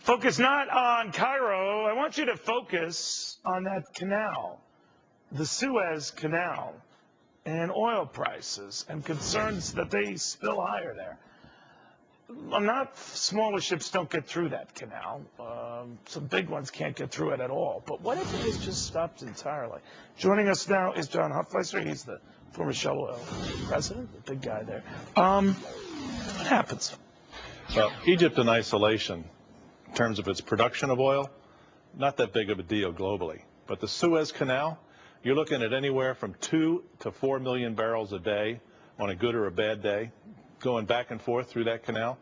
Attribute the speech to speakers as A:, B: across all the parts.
A: Focus not on Cairo. I want you to focus on that canal, the Suez Canal, and oil prices and concerns that they spill higher there. Not smaller ships don't get through that canal. Some big ones can't get through it at all. But what if it was just stopped entirely? Joining us now is John Hofmeister. He's the former Shell Oil president, the big guy there. What happens?
B: Well, Egypt in isolation, in terms of its production of oil, not that big of a deal globally. But the Suez Canal, you're looking at anywhere from 2 to 4 million barrels a day on a good or a bad day, going back and forth through that canal.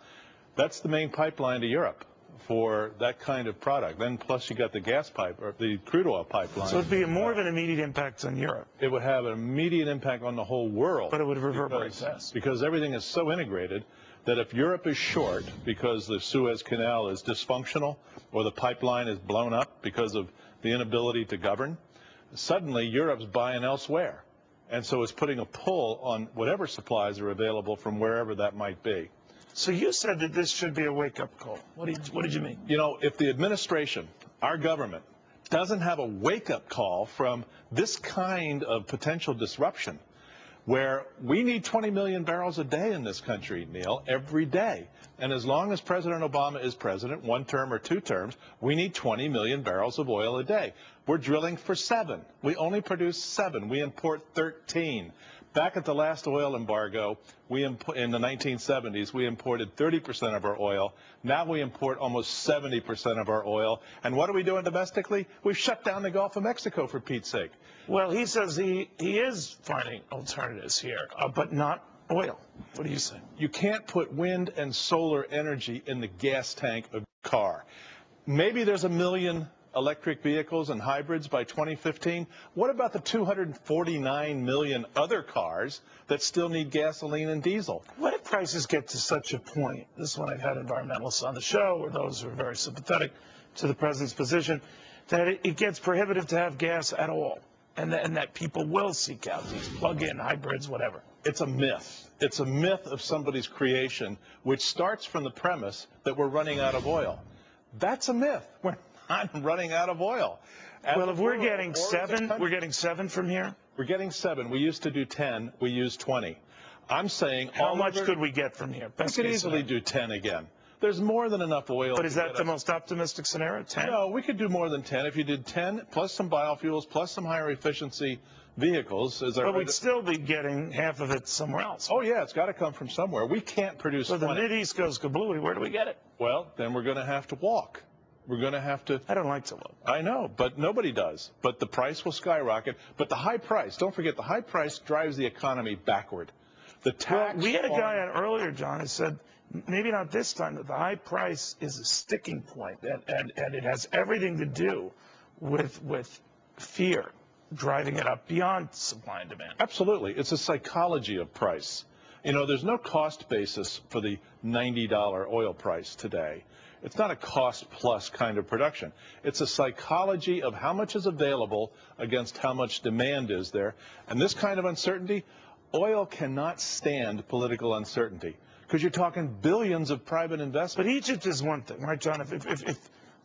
B: That's the main pipeline to Europe for that kind of product. Then plus you got the gas pipe, or the crude oil pipeline.
A: So it would be more of an immediate impact on Europe.
B: It would have an immediate impact on the whole world.
A: But it would reverberate fast.
B: Because everything is so integrated that if Europe is short because the Suez Canal is dysfunctional or the pipeline is blown up because of the inability to govern, suddenly Europe's buying elsewhere. And so it's putting a pull on whatever supplies are available from wherever that might be.
A: So you said that this should be a wake-up call. What did you mean?
B: You know, if the administration, our government, doesn't have a wake-up call from this kind of potential disruption, where we need 20 million barrels a day in this country, Neil, every day. And as long as President Obama is president, 1 term or 2 terms, we need 20 million barrels of oil a day. We're drilling for 7. We only produce 7. We import 13. Back at the last oil embargo, in the 1970s, we imported 30% of our oil. Now we import almost 70% of our oil. And what are we doing domestically? We've shut down the Gulf of Mexico, for Pete's sake.
A: Well, he says he is finding alternatives here, but not oil. What do you say?
B: You can't put wind and solar energy in the gas tank of your car. Maybe there's 1 million electric vehicles and hybrids by 2015. What about the 249 million other cars that still need gasoline and diesel?
A: What if prices get to such a point, this one I've had environmentalists on the show, or those who are very sympathetic to the president's position, that it gets prohibitive to have gas at all, and that people will seek out these plug-in hybrids, whatever?
B: It's a myth. It's a myth of somebody's creation, which starts from the premise that we're running out of oil. That's a myth. We're not running out of oil.
A: Well, if we're getting 7, we're getting 7 from here?
B: We're getting 7. We used to do 10. We use 20. I'm saying
A: how much could we get from here?
B: We could easily do 10 again. There's more than enough oil.
A: But is that the most optimistic scenario, 10?
B: No, we could do more than 10. If you did 10 plus some biofuels plus some higher efficiency vehicles.
A: But we'd still be getting half of it somewhere else.
B: Oh, yeah, it's got to come from somewhere. We can't produce 20.
A: So the Mideast goes kablooey. Where do we get it?
B: Well, then we're going to have to walk. We're going to have to.
A: I don't like to walk.
B: I know, but nobody does. But the price will skyrocket. But the high price, don't forget, the high price drives the economy backward. The tax.
A: Well, we had a guy on earlier, John, who said, maybe not this time, that the high price is a sticking point, and it has everything to do with fear driving it up beyond supply and demand.
B: Absolutely. It's a psychology of price. You know, there's no cost basis for the $90 oil price today. It's not a cost-plus kind of production. It's a psychology of how much is available against how much demand is there. And this kind of uncertainty, oil cannot stand political uncertainty because you're talking billions of private investment.
A: But Egypt is one thing, right, John? If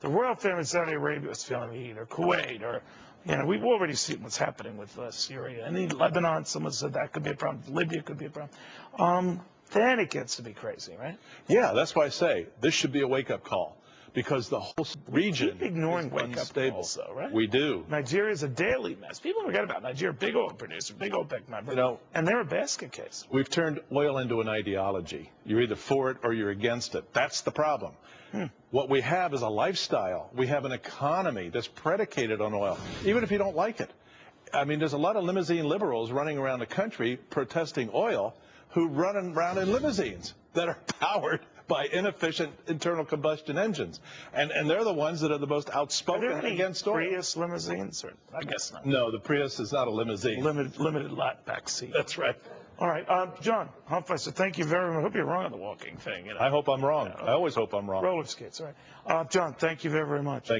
A: the royal family of Saudi Arabia was feeling the heat, or Kuwait, or, you know, we've already seen what's happening with Syria. And in Lebanon, someone said that could be a problem. Libya could be a problem. Then it gets to be crazy, right?
B: Yeah, that's why I say this should be a wake-up call, because the whole region
A: keep ignoring
B: is unstable.
A: Calls, though, right?
B: We do.
A: Nigeria's a daily mess. People forget about Nigeria, big oil producer, big OPEC member, you know, and they're a basket case.
B: We've turned oil into an ideology. You're either for it or you're against it. That's the problem. What we have is a lifestyle. We have an economy that's predicated on oil, even if you don't like it. I mean, there's a lot of limousine liberals running around the country protesting oil, who run around in limousines that are powered by inefficient internal combustion engines. And they're the ones that are the most outspoken against oil.
A: Prius limousines? Or, I guess not.
B: No, the Prius is not a limousine.
A: Limited lot back seat.
B: That's right.
A: All right. John Hofmeister, thank you very much. I hope you're wrong on the walking thing. You know.
B: I hope I'm wrong. I always hope I'm wrong.
A: Roller skates. All right. John, thank you very, very much.